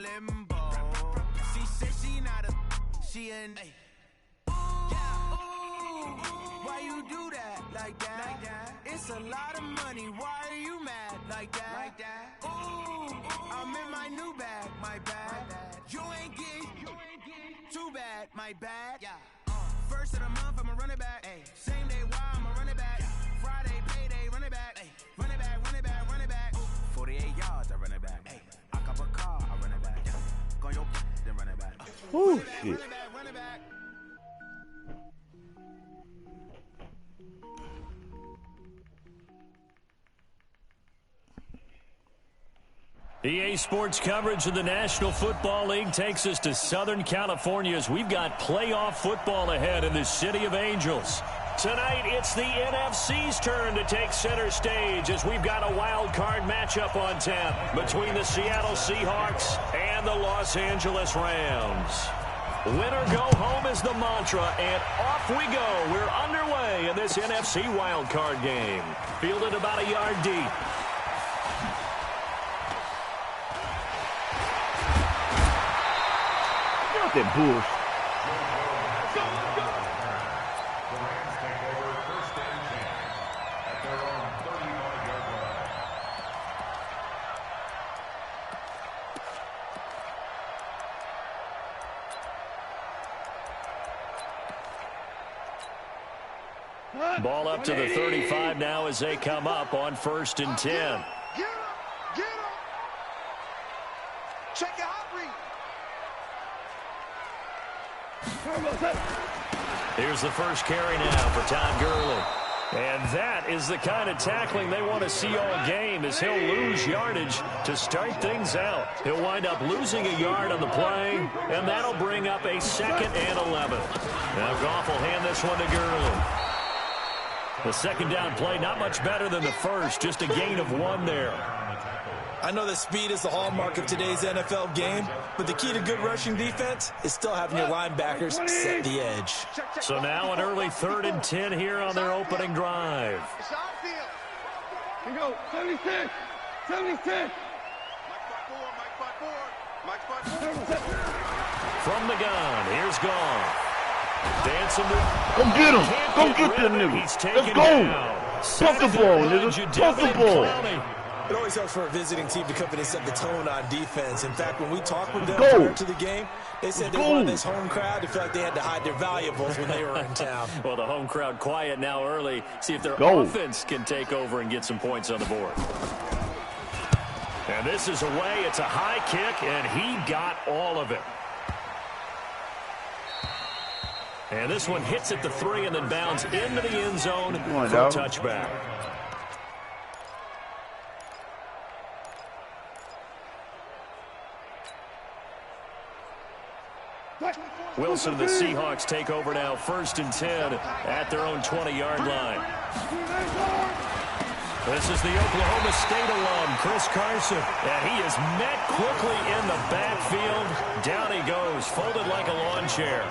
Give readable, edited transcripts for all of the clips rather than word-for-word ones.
limbo. She said she not a, she in. Why you do that like that? It's a lot of money. Why are you mad like that? Ooh, I'm in my new bag, my bad. You ain't get too bad, my bad. First of the month, I'ma run it back. Same day, why I'ma run it back. Friday, payday, run it back. Run it back, run it back, run it back. 48 yards, I run it back. I cop a car, I run it back. Go your then run it back. Oh shit. Run it back, run it back. EA Sports coverage of the National Football League takes us to Southern California as we've got playoff football ahead in the City of Angels. Tonight, it's the NFC's turn to take center stage as we've got a wild card matchup on tap between the Seattle Seahawks and the Los Angeles Rams. Win or go home is the mantra, and off we go. We're underway in this NFC wild card game. Fielded about a yard deep. That bullshit. Ball up to the 35 now as they come up on 1st and 10. Get him! Check out read. Here's the first carry now for Todd Gurley. And that is the kind of tackling they want to see all game, as he'll lose yardage to start things out. He'll wind up losing a yard on the play, and that'll bring up a 2nd and 11. Now Goff will hand this one to Gurley. The second down play, not much better than the first, just a gain of 1 there. I know that speed is the hallmark of today's NFL game, but the key to good rushing defense is still having your linebackers set the edge. So now an early 3rd and 10 here on their opening drive. Here we go, 76, 76. From the gun, here's Goff. Dancing to... Go get him! Go get that nigga! Let's go! Pump the ball, nigga! Pump the ball! It always helps for a visiting team to come in and set the tone on defense. In fact, when we talked with them prior to the game, they said they wanted this home crowd to feel like they had to hide their valuables when they were in town. Well, the home crowd quiet now early. See if their offense can take over and get some points on the board. And this is away. It's a high kick, and he got all of it. And this one hits at the 3 and then bounds into the end zone for a touchback. Wilson and the Seahawks take over now, 1st and 10 at their own 20-yard line. This is the Oklahoma State alum, Chris Carson, and he is met quickly in the backfield. Down he goes, folded like a lawn chair.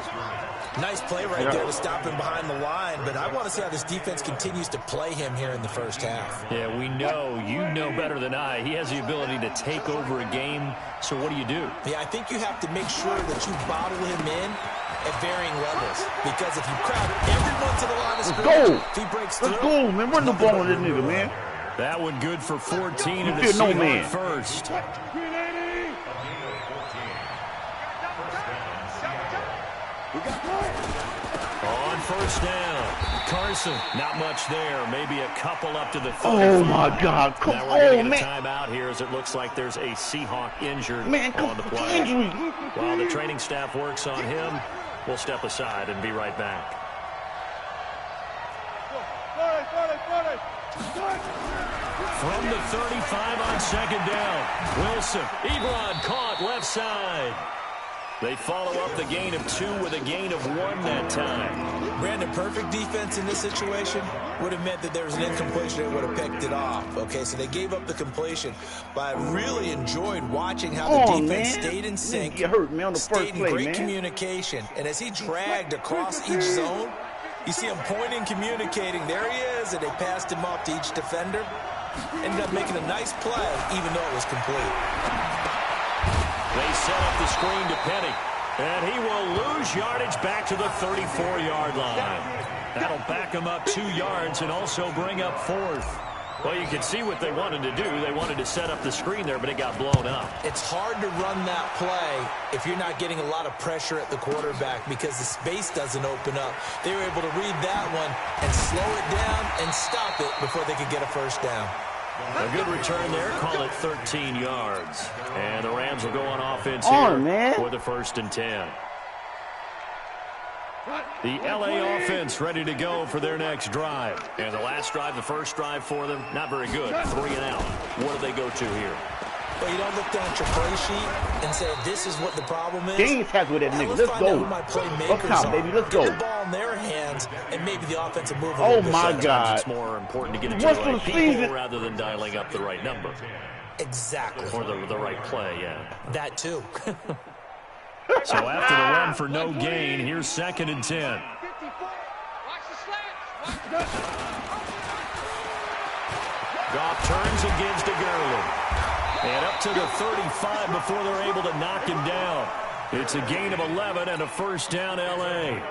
Nice play right there to stop him behind the line, but I want to see how this defense continues to play him here in the first half. Yeah, we know. You know better than I. He has the ability to take over a game, so what do you do? Yeah, I think you have to make sure that you bottle him in at varying levels, because if you crowd everyone to the line of scrimmage, if he breaks through... Let's go, man. Run the ball on this nigga, man. That one good for 14 and the Seahawks first. On 1st down, Carson, not much there. Maybe a couple up to the 35. Oh, my God. Come now we're on, getting man. a timeout here as it looks like there's a Seahawk injured on the play. Injury. While the training staff works on him, we'll step aside and be right back. From the 35 on 2nd down, Wilson, Ebron caught left side. They follow up the gain of 2 with a gain of 1 that time. Brandon, perfect defense in this situation would have meant that there was an incompletion that would have picked it off. Okay, so they gave up the completion, but I really enjoyed watching how the defense stayed in sync, stayed in great communication, and as he dragged across each zone, you see him pointing, communicating. There he is, and they passed him off to each defender. Ended up making a nice play, even though it was complete. They set up the screen to Penny. And he will lose yardage back to the 34-yard line. That'll back him up 2 yards and also bring up 4th. Well, you can see what they wanted to do. They wanted to set up the screen there, but it got blown up. It's hard to run that play if you're not getting a lot of pressure at the quarterback because the space doesn't open up. They were able to read that one and slow it down and stop it before they could get a first down. A good return there. Call it 13 yards. And the Rams will go on offense here for the 1st and 10. The LA offense ready to go for their next drive. And the last drive, the first drive for them, not very good. 3 and out. What do they go to here? Well, you don't look down at your play sheet and say, this is what the problem is. Gaines has with that nigga. Let's go. Up top, baby. Let's go. Get the ball in their hands and maybe the offensive move. Oh, my God. It's more important to get it to the right people rather than dialing up the right number. Exactly. Or the right play, yeah. That, too. So after the run for no gain, here's 2nd and 10. Goff turns and gives to Gurley. And up to the 35 before they're able to knock him down. It's a gain of 11 and a first down, L.A.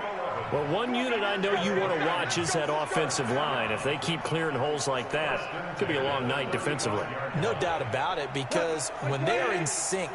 Well, one unit I know you want to watch is that offensive line. If they keep clearing holes like that, it could be a long night defensively. No doubt about it, because when they're in sync,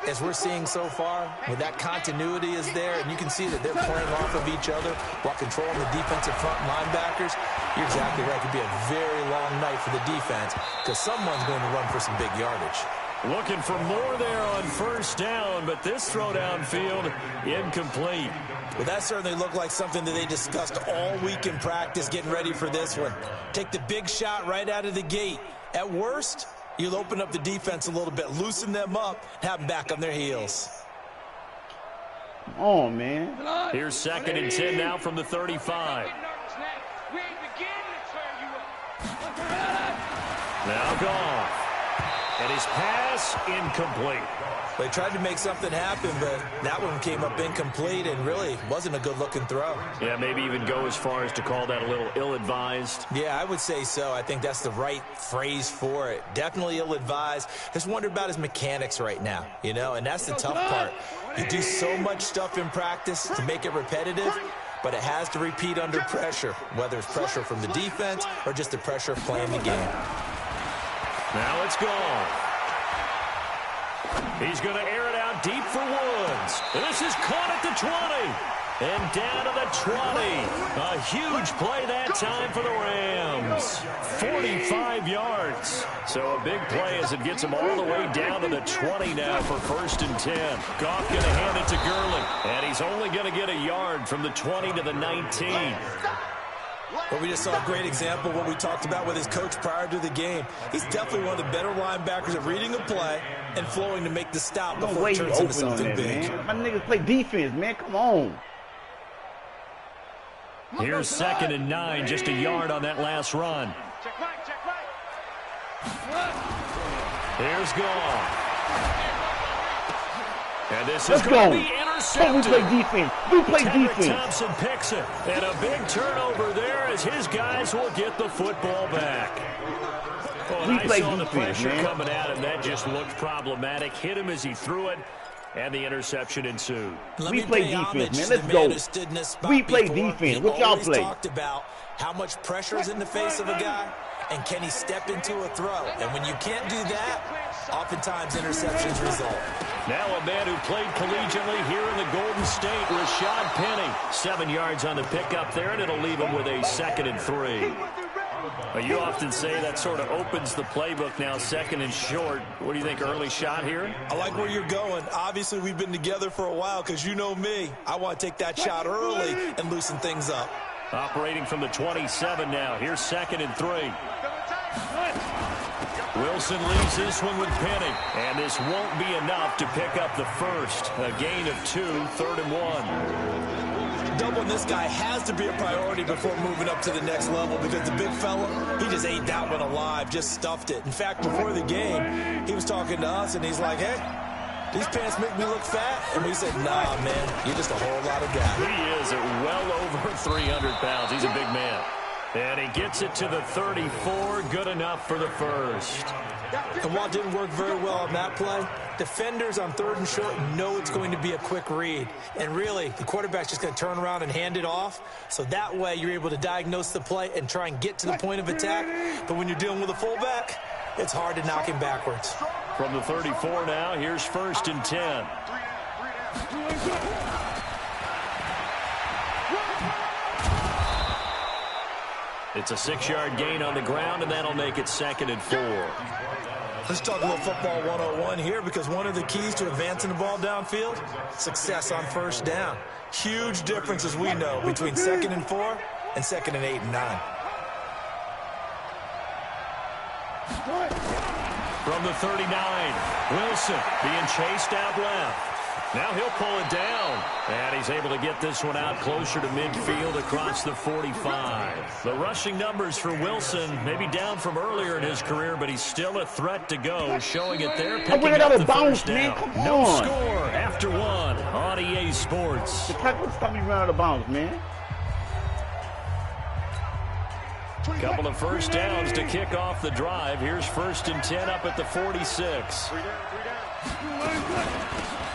as we're seeing so far, when that continuity is there, and you can see that they're playing off of each other while controlling the defensive front linebackers, you're exactly right. It could be a very long night for the defense because someone's going to run for some big yardage. Looking for more there on first down, but this throw downfield incomplete. Well, that certainly looked like something that they discussed all week in practice getting ready for this one. Take the big shot right out of the gate. At worst, you'll open up the defense a little bit, loosen them up, have them back on their heels. Oh, man. Here's 2nd and 10 now from the 35. Now Goff. And his pass incomplete. They tried to make something happen, but that one came up incomplete and really wasn't a good-looking throw. Yeah, maybe even go as far as to call that a little ill-advised. Yeah, I would say so. I think that's the right phrase for it. Definitely ill-advised. Just wonder about his mechanics right now, you know, and that's the tough part. You do so much stuff in practice to make it repetitive, but it has to repeat under pressure, whether it's pressure from the defense or just the pressure of playing the game. Now it's gone. He's going to air it out deep for Woods. This is caught at the 20. And down to the 20. A huge play that time for the Rams. 45 yards. So a big play as it gets him all the way down to the 20 now for 1st and 10. Goff going to hand it to Gurley. And he's only going to get a yard from the 20 to the 19. Well, we just saw a great example of what we talked about with his coach prior to the game. He's definitely one of the better linebackers at reading a play and flowing to make the stop before it turns into something big. Man. My niggas play defense, man. Come on. Here's 2nd and 9, just a yard on that last run. Check right. Here's Goff. And this Let's is going go. to be intercepted. We play defense. We play defense. Thompson picks it. And a big turnover there as his guys will get the football back. Well, we play saw defense, the pressure man. coming at him. That just looked problematic. Hit him as he threw it, and the interception ensued. We play defense, man. Let's go. We play defense. What y'all play? Talked about how much pressure is in the face of a guy, and can he step into a throw? And when you can't do that, oftentimes interceptions result. Now a man who played collegiately here in the Golden State, Rashad Penny. 7 yards on the pickup there, and it'll leave him with a 2nd and 3. You often say that sort of opens the playbook now, 2nd and short. What do you think, early shot here? I like where you're going. Obviously, we've been together for a while because you know me. I want to take that shot early and loosen things up. Operating from the 27 now. Here's 2nd and 3. Wilson leaves this one with Penny. And this won't be enough to pick up the first. A gain of 2, 3rd and 1. Doubling this guy has to be a priority before moving up to the next level because the big fella, he just ate that one alive, just stuffed it. In fact, before the game, he was talking to us, and he's like, hey, these pants make me look fat? And we said, nah, man, you're just a whole lot of guy. He is at well over 300 pounds. He's a big man. And he gets it to the 34. Good enough for the first. And while it didn't work very well on that play, defenders on 3rd and short know it's going to be a quick read. And really, the quarterback's just going to turn around and hand it off. So that way, you're able to diagnose the play and try and get to the point of attack. But when you're dealing with a fullback, it's hard to knock him backwards. From the 34 now, here's 1st and 10. It's a 6-yard gain on the ground, and that'll make it 2nd and 4. Let's talk a little football 101 here, because one of the keys to advancing the ball downfield, success on 1st down. Huge difference, as we know, between 2nd and 4 and 2nd and 8 and 9. From the 39, Wilson being chased out left. Now he'll pull it down, and he's able to get this one out closer to midfield across the 45. The rushing numbers for Wilson may be down from earlier in his career, but he's still a threat to go, showing it there, picking up the first down. No score after 1 on EA Sports. The tackle stop me running out of bounds, man. Couple of first downs to kick off the drive. Here's 1st and 10 up at the 46.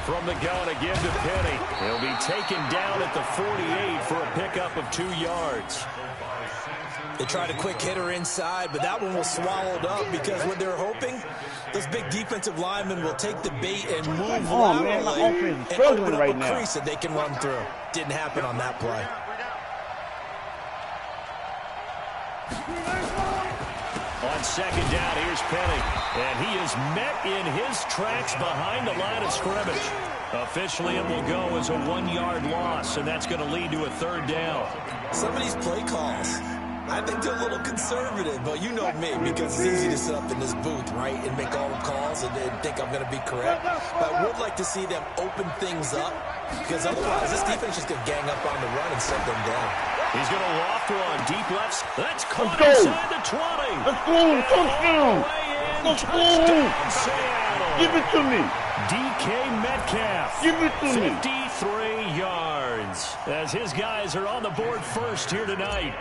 From the gun again to Penny. He'll be taken down at the 48 for a pickup of 2 yards. They tried a quick hitter inside, but that one was swallowed up because what they're hoping, those big defensive linemen will take the bait and move laterally and open up a crease that they can run through. Didn't happen on that play. On 2nd down, here's Penny. And he is met in his tracks behind the line of scrimmage. Officially, it will go as a 1-yard loss, and that's going to lead to a 3rd down. Some of these play calls, I think they're a little conservative, but you know me, because it's easy to sit up in this booth, right, and make all the calls and think I'm going to be correct. But I would like to see them open things up, because otherwise this defense is going to gang up on the run and shut them down. He's going to loft one deep left. That's caught inside the 20. Let's go. Touchdown. Let's go. Seattle. Give it to me. DK Metcalf. Give it to me. 53 yards. As his guys are on the board first here tonight.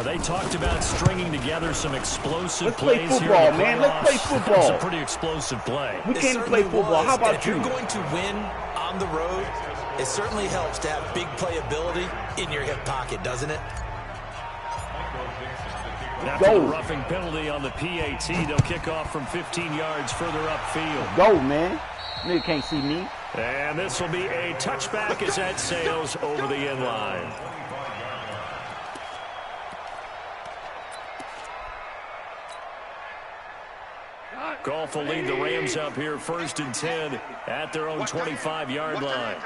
They talked about stringing together some explosive plays here. Let's play football, man. Let's play football. It's a pretty explosive play. We can't play football. How about you? If you're going to win on the road, it certainly helps to have big playability in your hip pocket, doesn't it? After the roughing penalty on the PAT, they'll kick off from 15 yards further upfield. Go, man. Nigga can't see me. And this will be a touchback as that sails over the end line. Goff will lead the Rams up here 1st and 10 at their own 25-yard line.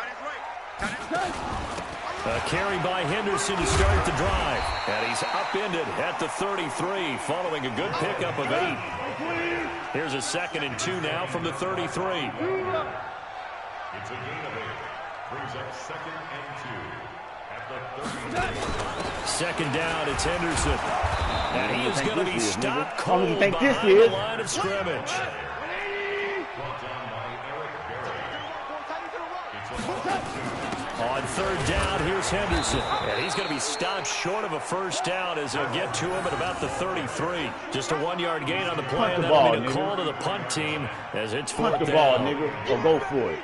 A carry by Henderson to start the drive. And he's upended at the 33 following a good pickup of 8. Here's a 2nd and 2 now from the 33. It's a gain of 8. Brings up 2nd and 2 at the 33. 2nd down, it's Henderson. And he is going to be stopped cold behind the line of scrimmage. On 3rd down, here's Henderson. And he's going to be stopped short of a first down as they'll get to him at about the 33. Just a 1-yard gain on the play, and that'll be a call to the punt team as it's 4th down. Punt the ball, nigga, or go for it.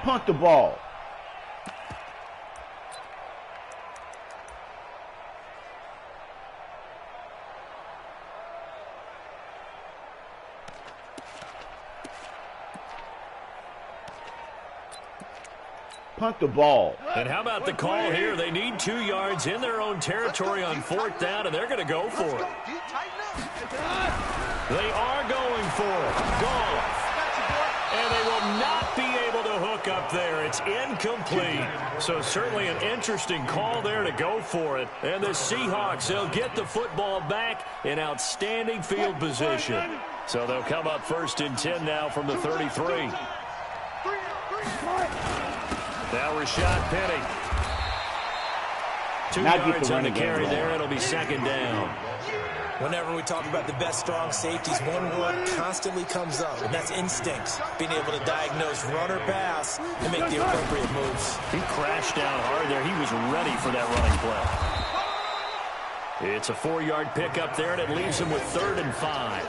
Punt the ball. Punt the ball. And how about the call here? They need 2 yards in their own territory on 4th down, and they're going to go for it. They are going for it. Goff. And they will not be able to hook up there. It's incomplete. So certainly an interesting call there to go for it. And the Seahawks, they'll get the football back in outstanding field position. So they'll come up 1st and 10 now from the 33. Now Rashad Penny. 2 yards on the carry there. It'll be 2nd down. Whenever we talk about the best strong safeties, one word constantly comes up, and that's instincts. Being able to diagnose run or pass and make the appropriate moves. He crashed down hard there. He was ready for that running play. It's a 4-yard pickup there, and it leaves him with 3rd and 5.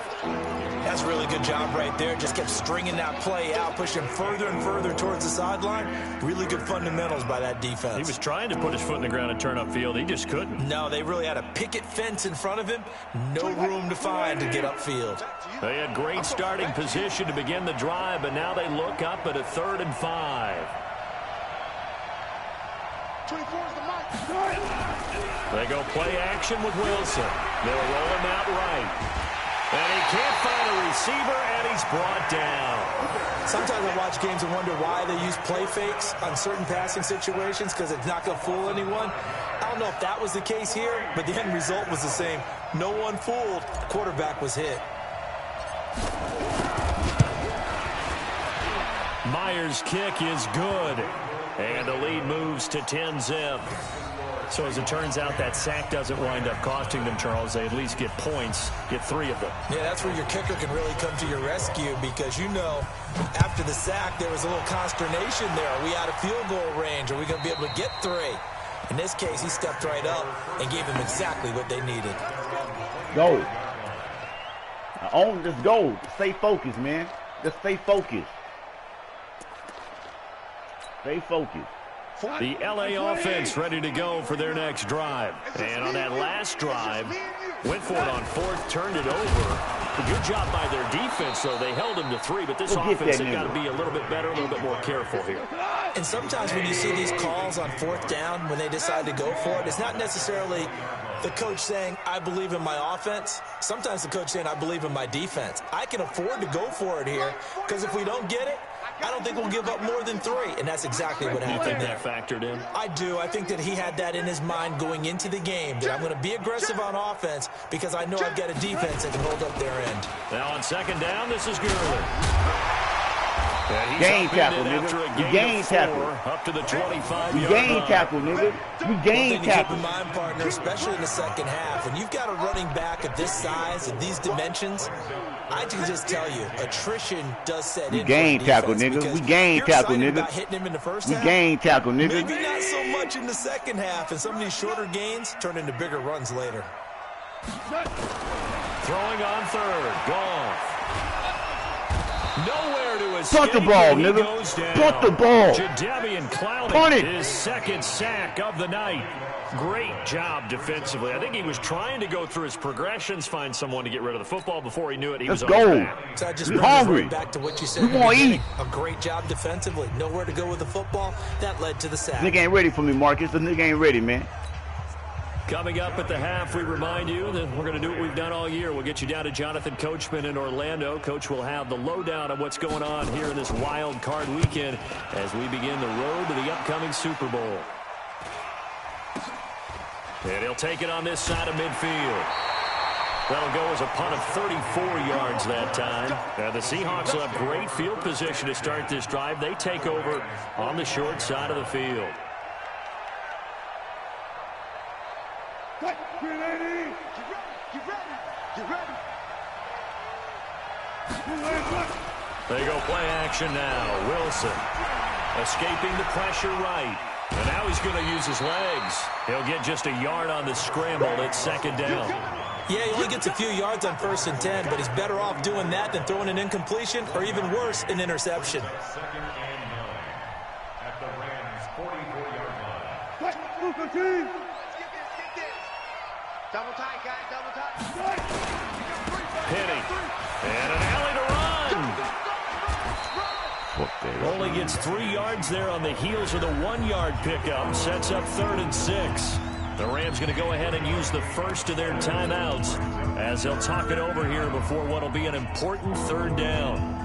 That's a really good job right there. Just kept stringing that play out, pushing him further and further towards the sideline. Really good fundamentals by that defense. He was trying to put his foot in the ground and turn upfield. He just couldn't. No, they really had a picket fence in front of him. No room to find to get upfield. They had great starting position to begin the drive, but now they look up at a 3rd and 5. 24's the mic. They go play action with Wilson. They'll roll him out right. And he can't find a receiver, and he's brought down. Sometimes I watch games and wonder why they use play fakes on certain passing situations, because it's not going to fool anyone. I don't know if that was the case here, but the end result was the same. No one fooled. The quarterback was hit. Myers' kick is good. And the lead moves to 10-zip. So as it turns out, that sack doesn't wind up costing them, Charles. They at least get points, get 3 of them. Yeah, that's where your kicker can really come to your rescue, because, you know, after the sack, there was a little consternation there. Are we out of field goal range? Are we going to be able to get 3? In this case, he stepped right up and gave them exactly what they needed. Go. Just go. Stay focused, man. Just stay focused. Stay focused. The LA offense ready to go for their next drive. And on that last drive, went for it on 4th, turned it over. A good job by their defense, though. They held them to 3, but this offense has got to be a little bit better, a little bit more careful here. And sometimes when you see these calls on 4th down, when they decide to go for it, it's not necessarily the coach saying, I believe in my offense. Sometimes the coach saying, I believe in my defense. I can afford to go for it here, because if we don't get it, I don't think we'll give up more than 3, and that's exactly what happened. You think that factored in? I do. I think that he had that in his mind going into the game, that I'm going to be aggressive on offense because I know I've got a defense that can hold up their end. Now on 2nd down, this is Gurley. Game tackle, nigga. You game tackle. Up to the 25-yard You game tackle, nigga. You game tackle. Keep in mind, partner, especially in the second half, when you've got a running back of this size and these dimensions, I can just tell you, attrition does set in. You game tackle, nigga. We game tackle, nigga. Hitting him in the first we half. Game tackle, nigga. Maybe not so much in the second half, and some of these shorter gains turn into bigger runs later. Throwing on 3rd. Goff. Nowhere to escape. Punt the ball, nigga. Punt the ball. Jadeveon Clowney, Punt it. His 2nd sack of the night. Great job defensively. I think he was trying to go through his progressions, find someone to get rid of the football. Before he knew it, he was on his back. So I just hungry. Right back to what you said. A great job defensively. Nowhere to go with the football. That led to the sack. Nigga ain't ready for me, Marcus. The nigga ain't ready, man. Coming up at the half, we remind you that we're going to do what we've done all year. We'll get you down to Jonathan Coachman in Orlando. Coach will have the lowdown on what's going on here in this wild card weekend as we begin the road to the upcoming Super Bowl. And he'll take it on this side of midfield. That'll go as a punt of 34 yards that time. The Seahawks will have great field position to start this drive. They take over on the short side of the field. Get ready. Get ready. They go play action now. Wilson escaping the pressure right. And now he's going to use his legs. He'll get just a yard on the scramble. It's 2nd down. Yeah, he only gets a few yards on 1st and 10, but he's better off doing that than throwing an incompletion or even worse, an interception. 2nd and 9 at the Rams' 44-yard line. Double tight, guys, double tight. Penny. And an alley to run. Only gets 3 yards there on the heels of the 1-yard pickup. Sets up 3rd and 6. The Rams going to go ahead and use the first of their timeouts as they'll talk it over here before what will be an important 3rd down.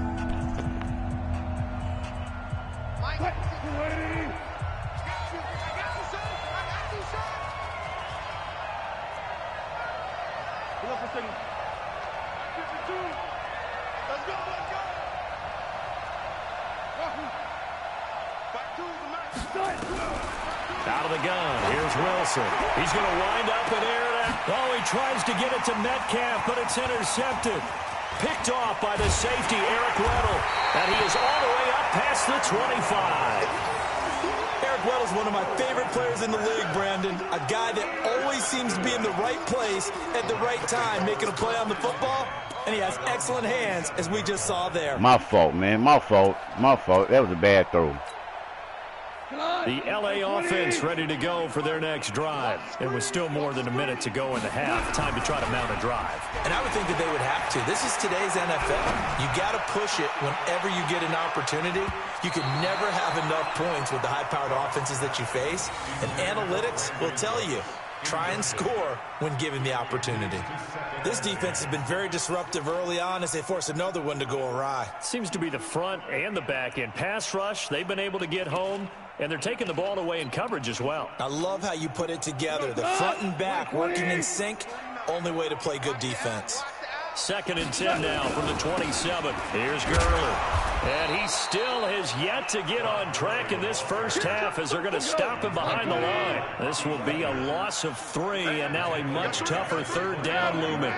Out of the gun. Here's Wilson. He's going to wind up and air it out. Oh, he tries to get it to Metcalf, but it's intercepted. Picked off by the safety, Eric Weddle. And he is all the way up past the 25. Eric Weddle's one of my favorite players in the league, Brandon. A guy that always seems to be in the right place at the right time, making a play on the football. And he has excellent hands, as we just saw there. My fault, man. My fault. My fault. That was a bad throw. The LA offense ready to go for their next drive. It was still more than a minute to go in the half. Time to try to mount a drive. And I would think that they would have to. This is today's NFL. You got to push it whenever you get an opportunity. You can never have enough points with the high-powered offenses that you face. And analytics will tell you, try and score when given the opportunity. This defense has been very disruptive early on as they force another one to go awry. Seems to be the front and the back end. Pass rush, they've been able to get home, and they're taking the ball away in coverage as well. I love how you put it together. The front and back working in sync, only way to play good defense. 2nd and 10 now from the 27. Here's Gurley. And he still has yet to get on track in this first half as they're going to stop him behind the line. This will be a loss of 3 and now a much tougher 3rd down looming.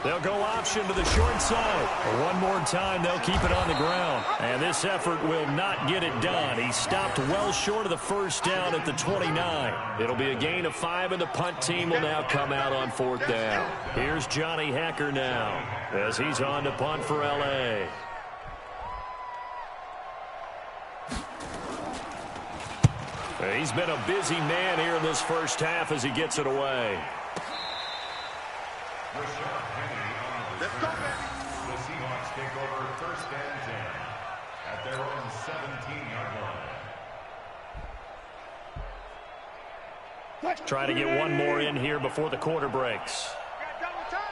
They'll go option to the short side. One more time, they'll keep it on the ground. And this effort will not get it done. He stopped well short of the first down at the 29. It'll be a gain of 5, and the punt team will now come out on 4th down. Here's Johnny Hecker now as he's on to punt for L.A. He's been a busy man here in this first half as he gets it away. Let's go, baby. The Seahawks take over 1st and 10 at their own 17-yard line. Try to get one more in here before the quarter breaks. Double tight.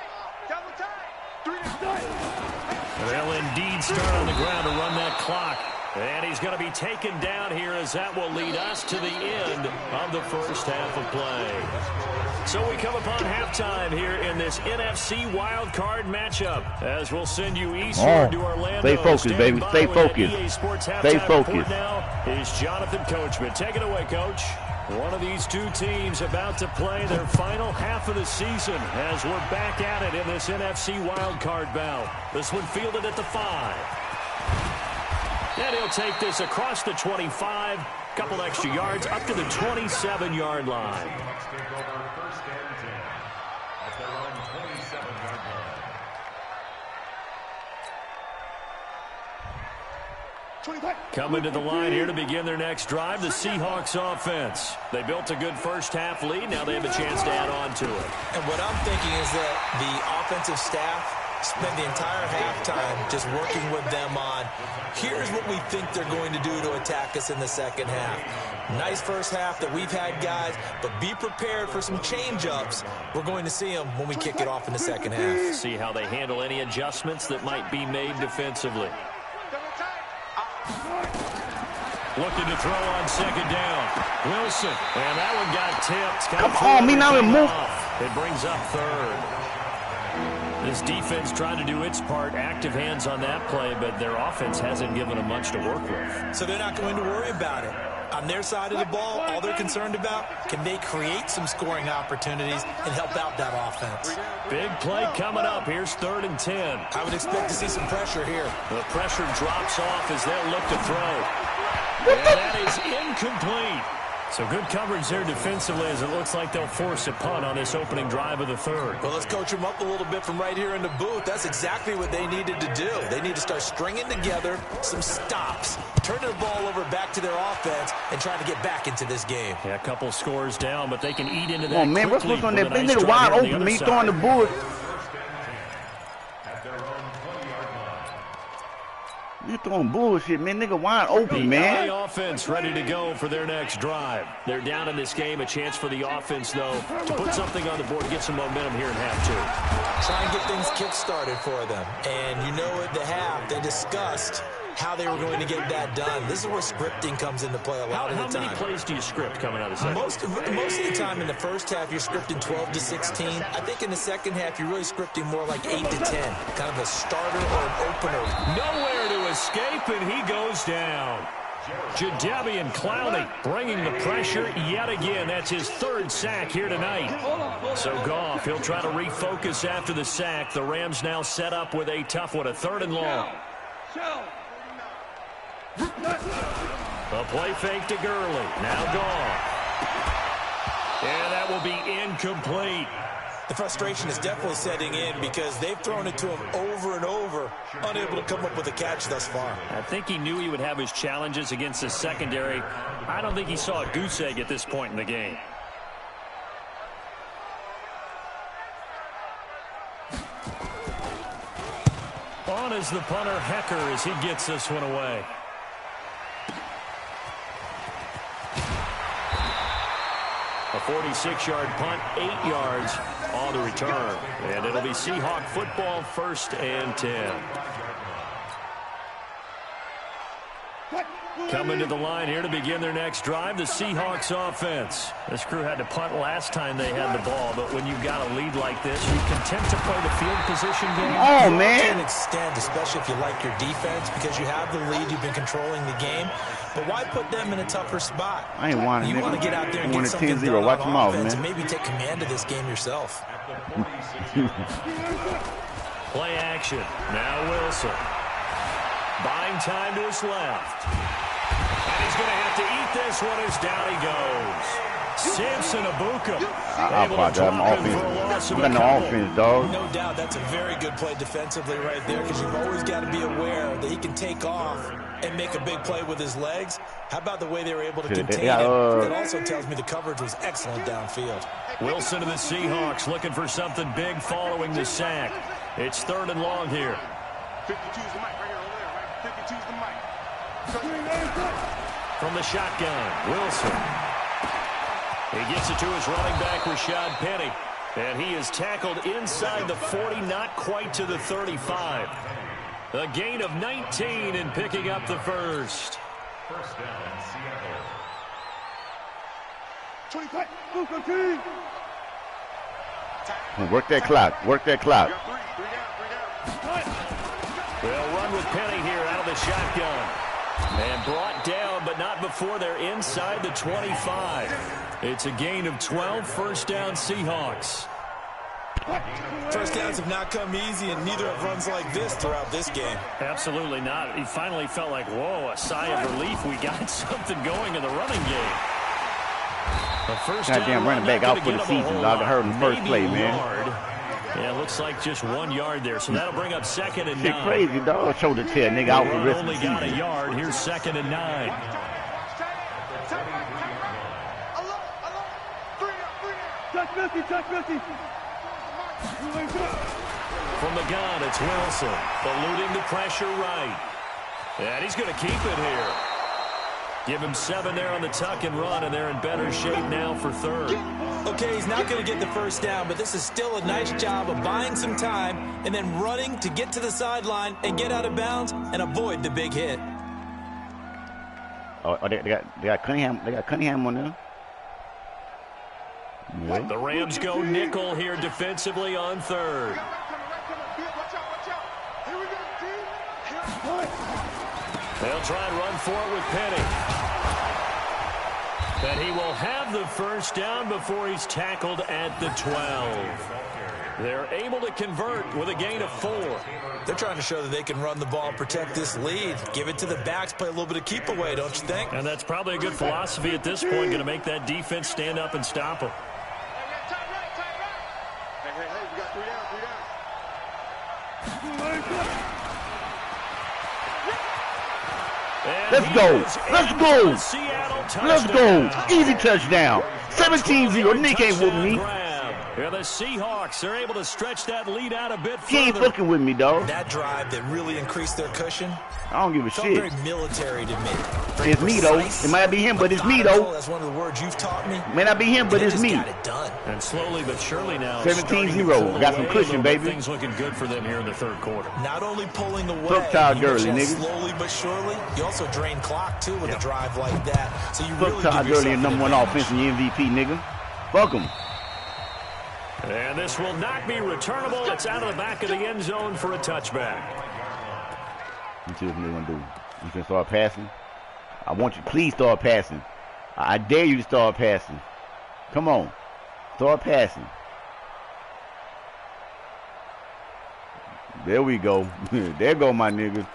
They'll indeed start on the ground to run that clock. And he's going to be taken down here as that will lead us to the end of the first half of play. So we come upon halftime here in this NFC wild card matchup as we'll send you eastward to Orlando. Stay focused, baby. Stay focused. Stay focused. Now is Jonathan Coachman. Take it away, Coach. One of these two teams about to play their final half of the season as we're back at it in this NFC wild card bout. This one fielded at the 5. And he'll take this across the 25, couple extra yards, up to the 27-yard line. Coming to the line here to begin their next drive, the Seahawks offense. They built a good first half lead. Now they have a chance to add on to it. And what I'm thinking is that the offensive staff spend the entire halftime just working with them on, here's what we think they're going to do to attack us in the second half. Nice first half that we've had, guys, but be prepared for some change-ups. We're going to see them when we kick it off in the second half. See how they handle any adjustments that might be made defensively. Looking to throw on 2nd down. Wilson, and that one got tipped. Come on, me now and move. It brings up 3rd. This defense trying to do its part, active hands on that play, but their offense hasn't given them much to work with. So they're not going to worry about it. On their side of the ball, all they're concerned about, can they create some scoring opportunities and help out that offense? Big play coming up. Here's 3rd and 10. I would expect to see some pressure here. The pressure drops off as they'll look to throw. And that is incomplete. So good coverage there defensively as it looks like they'll force a punt on this opening drive of the 3rd. Well, let's coach them up a little bit from right here in the booth. That's exactly what they needed to do. They need to start stringing together some stops, turning the ball over back to their offense, and trying to get back into this game. Yeah, a couple scores down, but they can eat into that. Oh, man, what's on that big nigga wide open? Me throwing the board. You throwing bullshit, man. Nigga wide open, man. The offense ready to go for their next drive. They're down in this game. A chance for the offense, though, to put something on the board, get some momentum here in half 2. Try and get things kick-started for them. And you know at the half, they discussed how they were going to get that done. This is where scripting comes into play a lot of the time. How many plays do you script coming out of the second? Most of the time in the first half, you're scripting 12 to 16. I think in the second half, you're really scripting more like 8 to 10. Kind of a starter or an opener. Nowhere to escape, and he goes down. Jadeveon Clowney bringing the pressure yet again. That's his third sack here tonight. So Goff, he'll try to refocus after the sack. The Rams now set up with a tough one, a 3rd and long. A play fake to Gurley. Now Goff. And that will be incomplete. The frustration is definitely setting in because they've thrown it to him over and over, unable to come up with a catch thus far. I think he knew he would have his challenges against the secondary. I don't think he saw a goose egg at this point in the game. On is the punter, Hecker, as he gets this one away. A 46-yard punt, 8 yards on the return. And it'll be Seahawk football, 1st and 10. Coming to the line here to begin their next drive, the Seahawks offense. This crew had to punt last time they had the ball, but when you've got a lead like this, you're content to play the field position game. Oh, man. To an extent, especially if you like your defense, because you have the lead, you've been controlling the game. But why put them in a tougher spot? I ain't want You want to get out there and get something 10-0. done Watch them on off, offense man. and maybe take command of this game yourself. Play action. Now Wilson. Buying time to his left. And he's going to have to eat this one as down he goes. Samson Abuka. I apologize. I'm offense. I'm no offense, dog. No doubt that's a very good play defensively right there because you've always got to be aware that he can take off and make a big play with his legs. How about the way they were able to contain him? That also tells me the coverage was excellent downfield. Wilson to the Seahawks looking for something big following the sack. It's 3rd and long here. 52's the mic right here over there, right? 52's the mic. From the shotgun, Wilson. He gets it to his running back, Rashad Penny. And he is tackled inside the 40, not quite to the 35. A gain of 19 in picking up the first. 1st down, Seattle. 25. Move, go team. Work that clock. Work that clock. Three down. They'll run with Penny here out of the shotgun. And brought down, but not before they're inside the 25. It's a gain of 12, 1st down Seahawks. First downs have not come easy, and neither have runs like this throughout this game. Absolutely not. He finally felt like, whoa, a sigh of relief. We got something going in the running game. The first Goddamn running back out for the season, dog. I heard him first play, man. Yeah, it looks like just 1 yard there, so that'll bring up 2nd and 9. Shit crazy, dog. Shoulder tear, nigga, out for the rest of the Only got a season. yard. Here's 2nd and 9. From the gun, it's Wilson. Eluding the pressure right. And he's going to keep it here. Give him 7 there on the tuck and run, and they're in better shape now for 3rd. Okay, he's not going to get the first down, but this is still a nice job of buying some time and then running to get to the sideline and get out of bounds and avoid the big hit. Oh, they got Cunningham. They got Cunningham on there. Yeah. The Rams go nickel here defensively on 3rd. They'll try and run for it with Penny. But he will have the first down before he's tackled at the 12. They're able to convert with a gain of 4. They're trying to show that they can run the ball and protect this lead. Give it to the backs, play a little bit of keep away, don't you think? And that's probably a good philosophy at this point, going to make that defense stand up and stop them. Hey, we got 3 down. Let's go. Let's go. Let's go. Easy touchdown. 17-0. Nick ain't with me. Yeah, the Seahawks are able to stretch that lead out a bit further. He ain't fucking with me, dog. That drive that really increased their cushion. I don't give a Felt shit. very military to me. It's me, though. It might not be him, but it's me, though. That's one of the words you've taught me. May not be him, but it's me. Got it done. And slowly but surely now, 17-0. Got some cushion, baby. Things looking good for them here in the 3rd quarter. Not only pulling away, Fuck Todd Gurley, you nigga. slowly but surely, you also drain clock, too, with a drive like that. So you Fuck really Todd give Gurley, yourself number 1 an offense and your MVP, nigga. Fuck him. And this will not be returnable. It's out of the back of the end zone for a touchback. Let's see what they're going to do. You can start passing. I want you to please start passing. I dare you to start passing. Come on. Start passing. There we go. There go my nigga.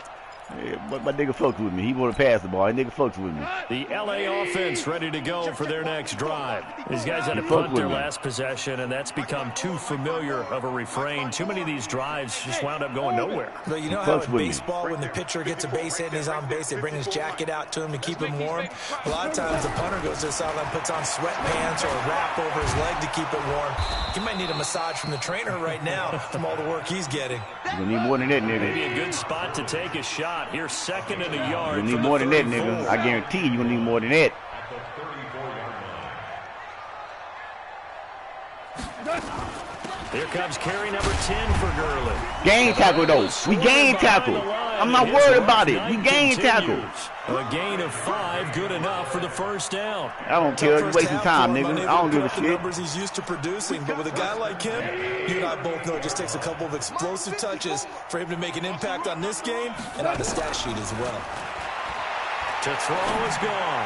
Yeah, my nigga fucks with me. He want to pass the ball. That nigga fucks with me. The LA offense ready to go for their next drive. These guys had to punt their last possession, and that's become too familiar of a refrain. Too many of these drives just wound up going nowhere. But you know how in baseball, when the pitcher gets a base hit and he's on base, they bring his jacket out to him to keep him warm? A lot of times the punter goes to the sideline, puts on sweatpants or a wrap over his leg to keep it warm. He might need a massage from the trainer right now from all the work he's getting. You need more than that, nigga. Maybe a good spot to take a shot. Here's second and a yard. You need more than that, nigga. I guarantee you, you're going to need more than that. Here comes carry number 10 for Gurley. Game tackle, though. We game tackle. I'm not worried about it. We game tackle. A gain of 5, good enough for the first down. I don't care. You're wasting time, nigga. I don't give a shit. The numbers he's used to producing, but with a guy like him, you and I both know it just takes a couple of explosive touches for him to make an impact on this game and on the stat sheet as well. To throw is gone.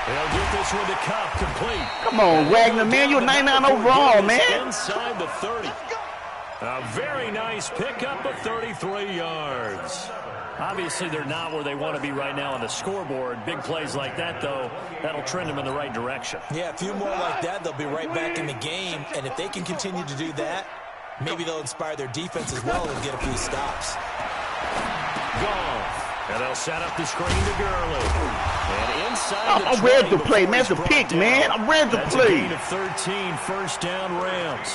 They'll get this one to Cup, complete. Come on, Wagner, man. You're 99 overall, man. Inside the 30. A very nice pickup of 33 yards. Obviously, they're not where they want to be right now on the scoreboard. Big plays like that, though, that'll trend them in the right direction. Yeah, a few more like that, they'll be right back in the game. And if they can continue to do that, maybe they'll inspire their defense as well and get a few stops. Gone. And they'll set up the screen to Gurley. And inside the I'm ready to play, man. It's a pick, man. I'm ready to play. That's a gain of 13, first down Rams.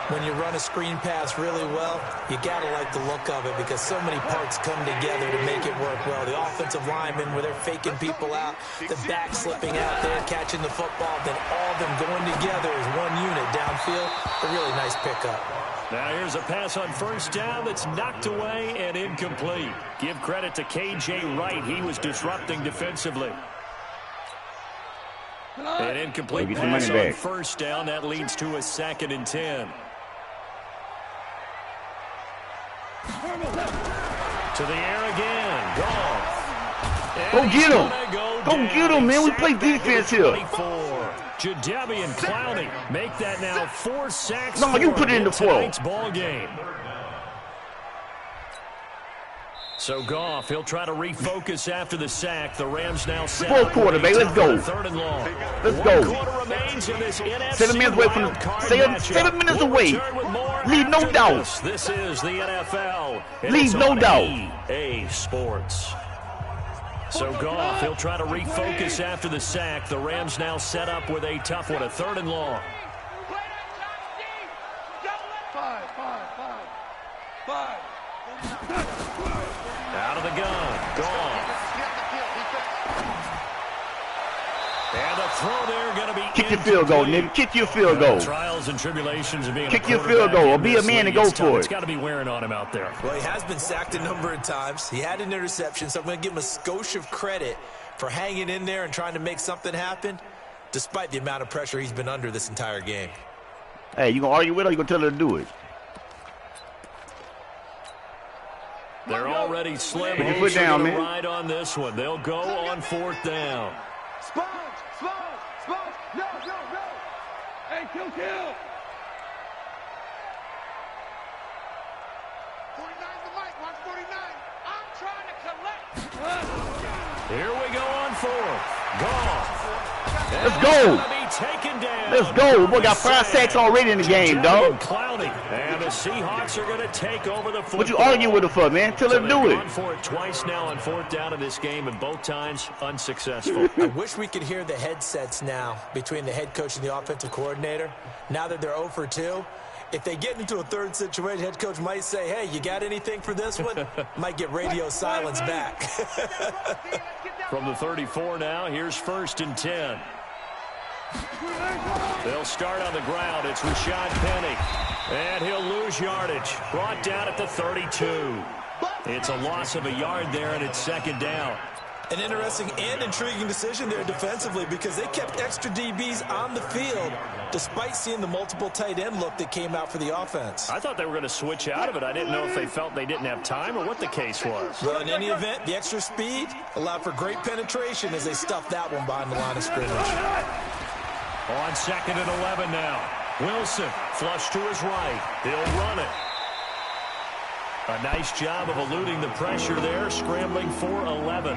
When you run a screen pass really well, you got to like the look of it because so many parts come together to make it work well. The offensive linemen, where they're faking people out, the back slipping out there, catching the football, then all of them going together as one unit downfield. A really nice pickup. Now here's a pass on first down that's knocked away and incomplete. Give credit to K.J. Wright. He was disrupting defensively. An incomplete pass on first down. That leads to a 2nd and 10. To the air again. Goff. Go get him. Go get him, man. We play defense here. Jadeveon Clowney make that now 4 sacks. No, you put it in the 4. Tonight's ball game. So Goff, he'll try to refocus after the sack. The Rams now set up 4th quarter, baby. Let's go. 3rd and long. Let's go. 1 quarter remains in this NFC 7 minutes away from the 7 minutes away. Leave no doubt. This is the NFL. Leave no doubt. EA Sports. So Goff, he'll try to refocus after the sack. The Rams now set up with a tough one, a 3rd and long. Out of the gun. Goff. And the throw there going to be kick your field goal, nigga. Kick your field goal. Trials and tribulations of being kick your field goal or be a man and go for it. It's got to be wearing on him out there. Well, he has been sacked a number of times. He had an interception, so I'm going to give him a skosh of credit for hanging in there and trying to make something happen, despite the amount of pressure he's been under this entire game. Hey, you going to argue with her or you going to tell her to do it? They're already slim. Put your foot down, man. Ride on this one. They'll go on 4th down. Sponge! No! Hey, kill! 49's the mic. Watch 49. I'm trying to collect. Here we go on 4th. Goff. Let's go. Let's go. We got 5 sacks already in the game, dog. And the Seahawks are going to take over the football. What you arguing with her for, man? Tell her to do it. Gone for it twice now on 4th down in this game, and both times unsuccessful. I wish we could hear the headsets now between the head coach and the offensive coordinator. Now that they're 0 for 2, if they get into a 3rd situation, head coach might say, hey, you got anything for this one? Might get radio silence back. From the 34 now, here's 1st and 10. They'll start on the ground. It's Rashad Penny. And he'll lose yardage. Brought down at the 32. It's a loss of a yard there, and it's 2nd down. An interesting and intriguing decision there defensively because they kept extra DBs on the field despite seeing the multiple tight end look that came out for the offense. I thought they were going to switch out of it. I didn't know if they felt they didn't have time or what the case was. Well, in any event, the extra speed allowed for great penetration as they stuffed that one behind the line of scrimmage. On 2nd and 11 now. Wilson, flush to his right. He'll run it. A nice job of eluding the pressure there, scrambling for 11.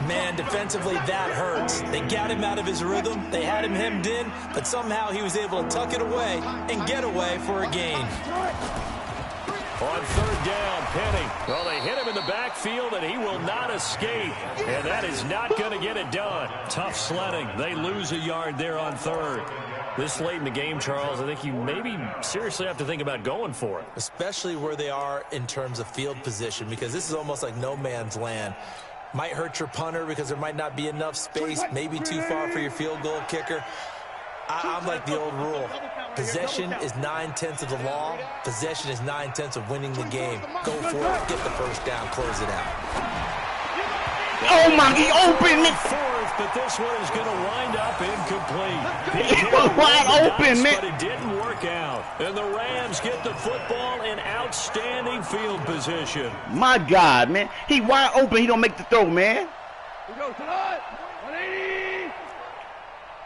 Man, defensively, that hurts. They got him out of his rhythm. They had him hemmed in, but somehow he was able to tuck it away and get away for a gain. On 3rd down, Penny. Well, they hit him in the backfield, and he will not escape. And that is not going to get it done. Tough sledding. They lose a yard there on 3rd. This late in the game, Charles, I think you maybe seriously have to think about going for it. Especially where they are in terms of field position, because this is almost like no man's land. Might hurt your punter because there might not be enough space, maybe too far for your field goal kicker. I'm like the old rule. Possession is 9/10 of the law. Possession is 9/10 of winning the game. Go for it. Get the first down. Close it out. Oh, my, he opened it. 4th, but this one is going to wind up incomplete. It was wide open, man. But it didn't work out. And the Rams get the football in outstanding field position. My God, man. He wide open. He don't make the throw, man. We go, tonight. 180.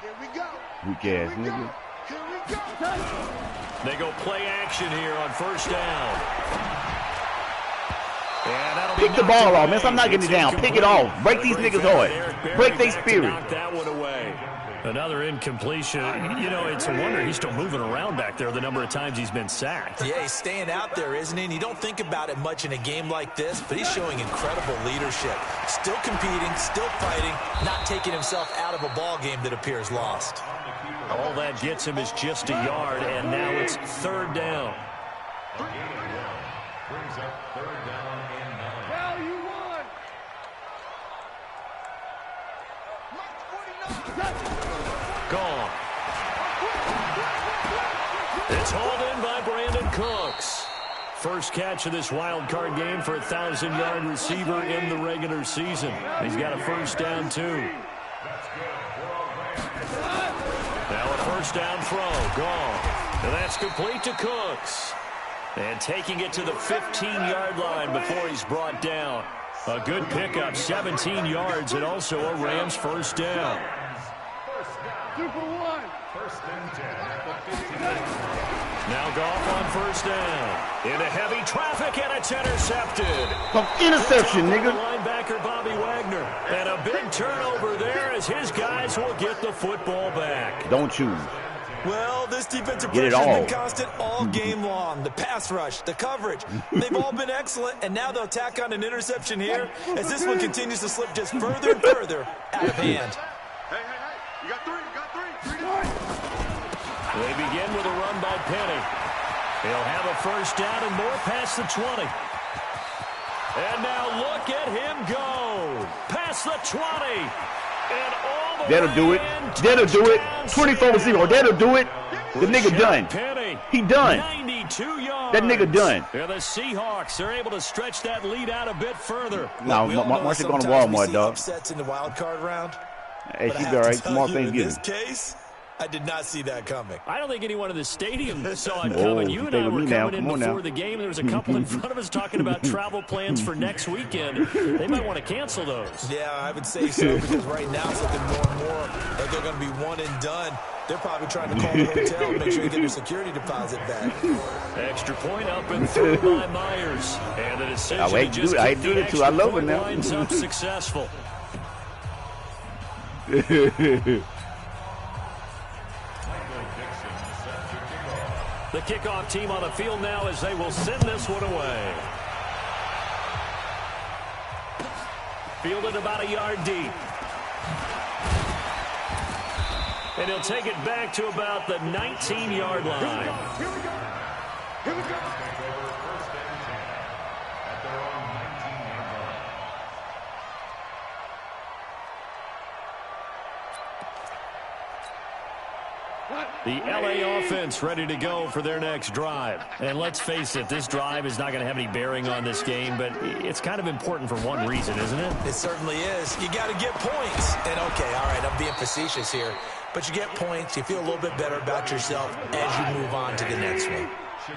Here we go. Weak ass nigga. Here we go. They go play action here on 1st down. Pick the ball off, man. Stop knocking it down. Pick it off. Break these niggas hard. Break their spirit. Knock that one away. Another incompletion. You know, it's a wonder he's still moving around back there the number of times he's been sacked. Yeah, he's staying out there, isn't he? And you don't think about it much in a game like this, but he's showing incredible leadership. Still competing, still fighting, not taking himself out of a ball game that appears lost. All that gets him is just a yard, and now it's 3rd down. Brings up 3rd down and 9. Well, you won. Gone. It's hauled in by Brandon Cooks. First catch of this wild card game for a 1,000-yard receiver in the regular season. He's got a 1st down, too. Now a 1st down throw. Gone. And that's complete to Cooks. And taking it to the 15-yard line before he's brought down. A good pickup, 17 yards, and also a Rams 1st down. 2 for 1. 1st and 10 at the 15. Now Goff on 1st down. Into heavy traffic, and it's intercepted. Interception, nigga. Linebacker Bobby Wagner. And a big turnover there as his guys will get the football back. Don't choose. Well, this defensive Get it pressure has all. been constant all game long. The pass rush, the coverage, they've all been excellent, and now they'll tack on an interception here as this one continues to slip just further and further out of hand. Hey, you got 3, you got 3. 3 to 1. They begin with a run by Penny. He'll have a 1st down and more past the 20. And now look at him go. Past the 20. And all the That'll do it. That'll do it. 24-0. That'll do it. The nigga done. Penny. He done. 92 yards. That nigga done. And the Seahawks are able to stretch that lead out a bit further. Now, Marshall going to Walmart, dog. Upsets in the wild card round. Hey, But she I be all have right. to tell Small you, things in getting. this case, I did not see that coming. I don't think anyone in the stadium saw it Whoa, coming. You and stay I with were me now. coming in Come on before now. the game. There was a couple in front of us talking about travel plans for next weekend. They might want to cancel those. Yeah, I would say so because right now it's looking more and more like they're going to be one and done. They're probably trying to call the hotel and make sure you get your security deposit back. Extra point up and through by Myers. And the decision I hate to just I keep do the it too. I extra love it point now. winds up successful. The kickoff team on the field now as they will send this one away. Fielded about a yard deep. And he'll take it back to about the 19-yard line. Here we go. Here we go. Take over 1st and 10 at their own 19-yard line. What? The LA offense ready to go for their next drive. And let's face it, this drive is not going to have any bearing on this game, but it's kind of important for one reason, isn't it? It certainly is. You got to get points. And, okay, all right, I'm being facetious here. But you get points, you feel a little bit better about yourself as you move on to the next one.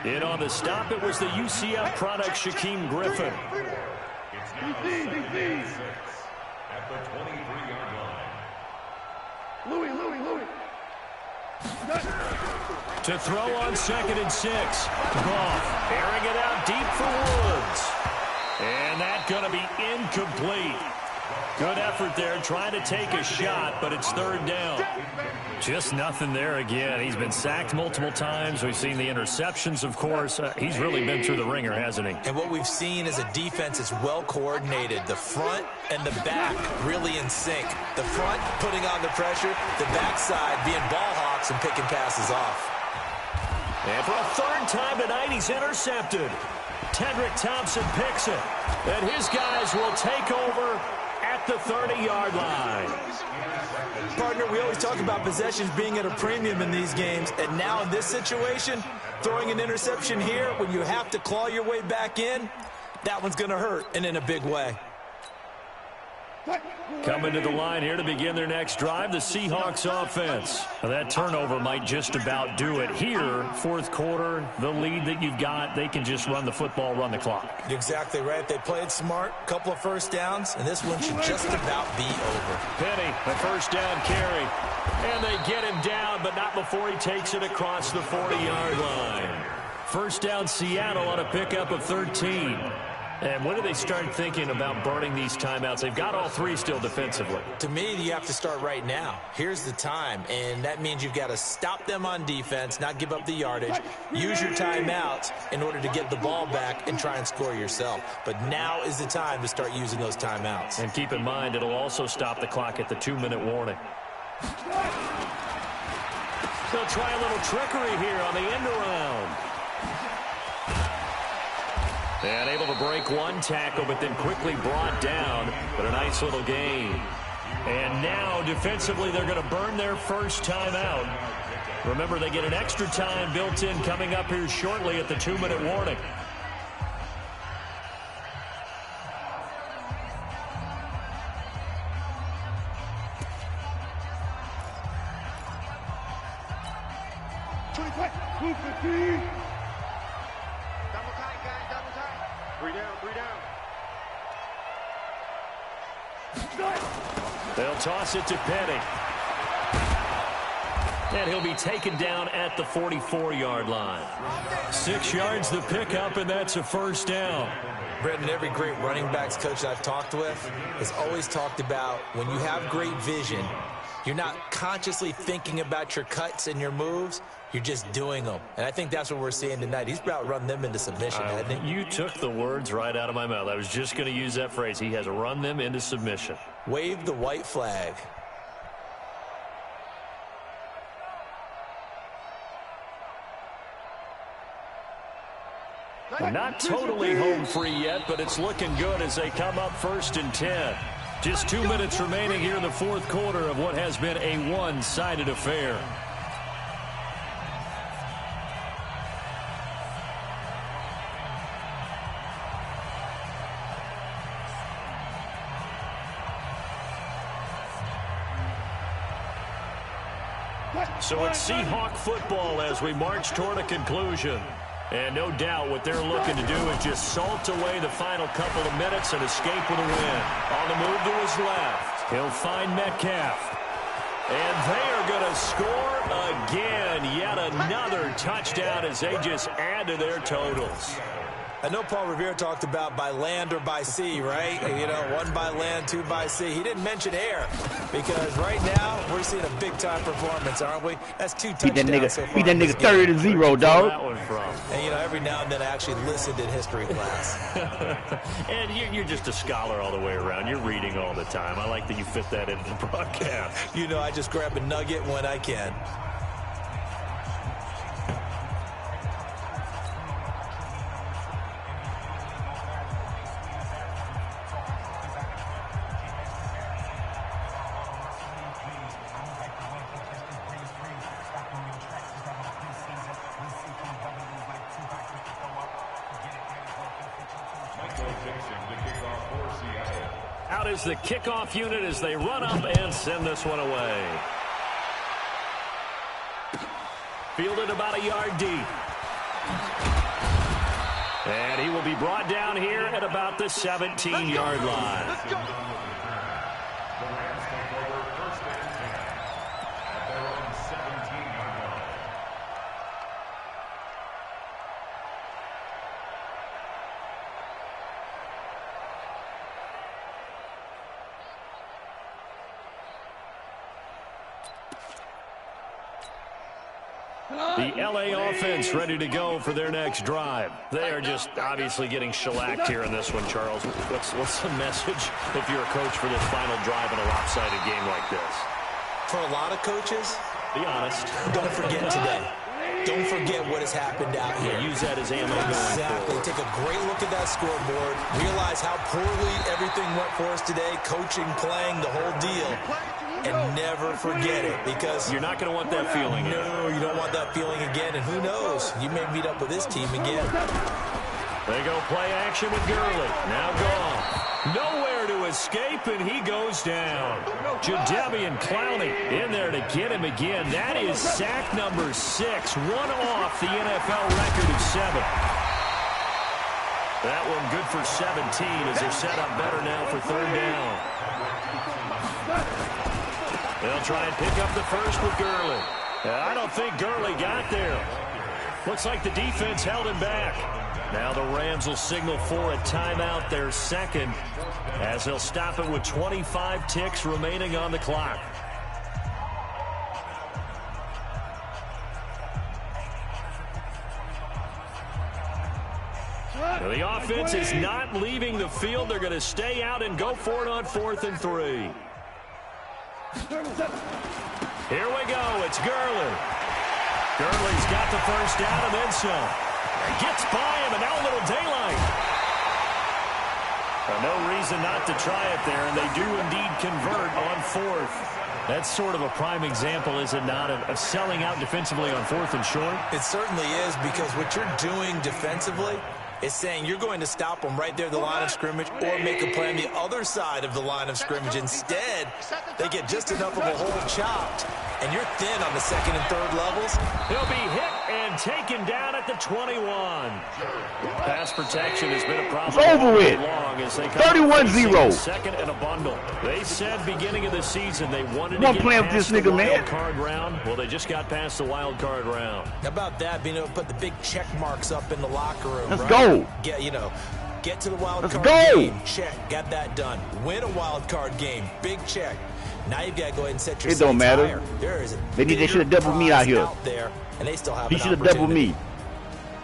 In on the stop, it was the UCF product, Shaquem Griffin. It's now 7-6 at the 23-yard line. Louis. To throw on 2nd and 6. Goff airing it out deep for Woods. And that's going to be incomplete. Good effort there, trying to take a shot, but it's 3rd down. Just nothing there again. He's been sacked multiple times. We've seen the interceptions, of course. He's really been through the ringer, hasn't he? And what we've seen is a defense that's well coordinated. The front and the back really in sync. The front putting on the pressure, the backside being ball hawks and picking passes off. And for a 3rd time tonight, he's intercepted. Tedrick Thompson picks it. And his guys will take over at the 30-yard line. Partner, we always talk about possessions being at a premium in these games, and now in this situation, throwing an interception here when you have to claw your way back in, that one's going to hurt, and in a big way. Coming to the line here to begin their next drive, the Seahawks offense. Now that turnover might just about do it. Here, 4th quarter, the lead that you've got, they can just run the football, run the clock. Exactly right. They played smart, couple of 1st downs, and this one should just about be over. Penny, a 1st down carry. And they get him down, but not before he takes it across the 40-yard line. 1st down Seattle on a pickup of 13. And when do they start thinking about burning these timeouts? They've got all 3 still defensively. To me, you have to start right now. Here's the time, and that means you've got to stop them on defense, not give up the yardage, use your timeouts in order to get the ball back and try and score yourself. But now is the time to start using those timeouts. And keep in mind, it'll also stop the clock at the 2-minute warning. They'll try a little trickery here on the end around. And able to break one tackle, but then quickly brought down. But a nice little gain. And now, defensively, they're going to burn their 1st timeout. Remember, they get an extra time built in coming up here shortly at the 2-minute warning. They'll toss it to Penny. And he'll be taken down at the 44-yard line. 6 yards the pickup, and that's a 1st down. Brendan, every great running backs coach I've talked with has always talked about when you have great vision, you're not consciously thinking about your cuts and your moves. You're just doing them. And I think that's what we're seeing tonight. He's about run them into submission, hasn't he? You took the words right out of my mouth. I was just going to use that phrase. He has run them into submission. Wave the white flag. Not totally home free yet, but it's looking good as they come up 1st and 10. Just 2 minutes remaining here in the 4th quarter of what has been a one-sided affair. So it's Seahawk football as we march toward a conclusion. And no doubt what they're looking to do is just salt away the final couple of minutes and escape with a win. On the move to his left, he'll find Metcalf. And they are going to score again. Yet another touchdown as they just add to their totals. I know Paul Revere talked about by land or by sea, right? You know, 1 by land, 2 by sea. He didn't mention air because right now we're seeing a big-time performance, aren't we? That's 2 touchdowns so far. Beat that nigga 30-0, dog. That one from. And, you know, every now and then I actually listened in history class. And you're just a scholar all the way around. You're reading all the time. I like that you fit that into the broadcast. You know, I just grab a nugget when I can. Out is the kickoff unit as they run up and send this one away. Fielded about a yard deep. And he will be brought down here at about the 17-yard line. Let's go. The Rams take over first and 10 at their own 17-yard line. The LA offense ready to go for their next drive. They are just obviously getting shellacked here in this one, Charles. What's the message if you're a coach for this final drive in a lopsided game like this? For a lot of coaches, Be honest. don't forget today. Don't forget what has happened out here. Use that as ammo going Exactly. forward. Take a great look at that scoreboard. Realize how poorly everything went for us today. Coaching, playing, the whole deal. And never forget it, because You're not going to want that feeling. no, you don't want that feeling again. And who knows? You may meet up with this team again. They go play action with Gurley. Now gone. Nowhere to escape, and he goes down. Jadeveon Clowney in there to get him again. That is sack number 6. One off the NFL record of 7. That one good for 17 as they're set up better now for third down. They'll try and pick up the first with Gurley. I don't think Gurley got there. Looks like the defense held him back. Now the Rams will signal for a timeout, their second, as they'll stop it with 25 ticks remaining on the clock. Now the offense is not leaving the field. They're going to stay out and go for it on 4th and 3. Here we go. It's Gurley. Gurley's got the first down and then some. Gets by him, and now a little daylight. No reason not to try it there, and they do indeed convert on 4th. That's sort of a prime example, is it not, of selling out defensively on 4th and short? It certainly is, because what you're doing defensively is saying you're going to stop them right there at the line of scrimmage or make a play on the other side of the line of scrimmage. Instead, they get just enough of a hole chopped, and you're thin on the 2nd and 3rd levels. He'll be hit and taken down at the 21. Pass protection has been a problem. It's over with. 31-0. Second and a bundle. They said beginning of the season they wanted to Won't get play with past this the nigga, man. wild card round. Well, they just got past the wild card round. How about that, being able to put the big check marks up in the locker room? Let's right? go. Get to the wild Let's card go. game. Check. Got that done. Win a wild card game. Big check. Now you've got to go ahead and set your It don't sights matter. higher. There is a Maybe they should have doubled me out here. there, and they still have He an should have doubled opportunity. me.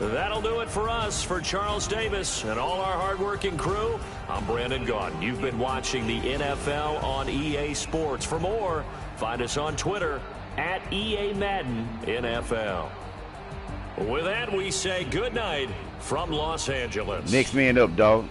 That'll do it for us. For Charles Davis and all our hardworking crew, I'm Brandon Gaudin. You've been watching the NFL on EA Sports. For more, find us on Twitter at EA Madden NFL. With that, we say good night from Los Angeles. Next man up, dog.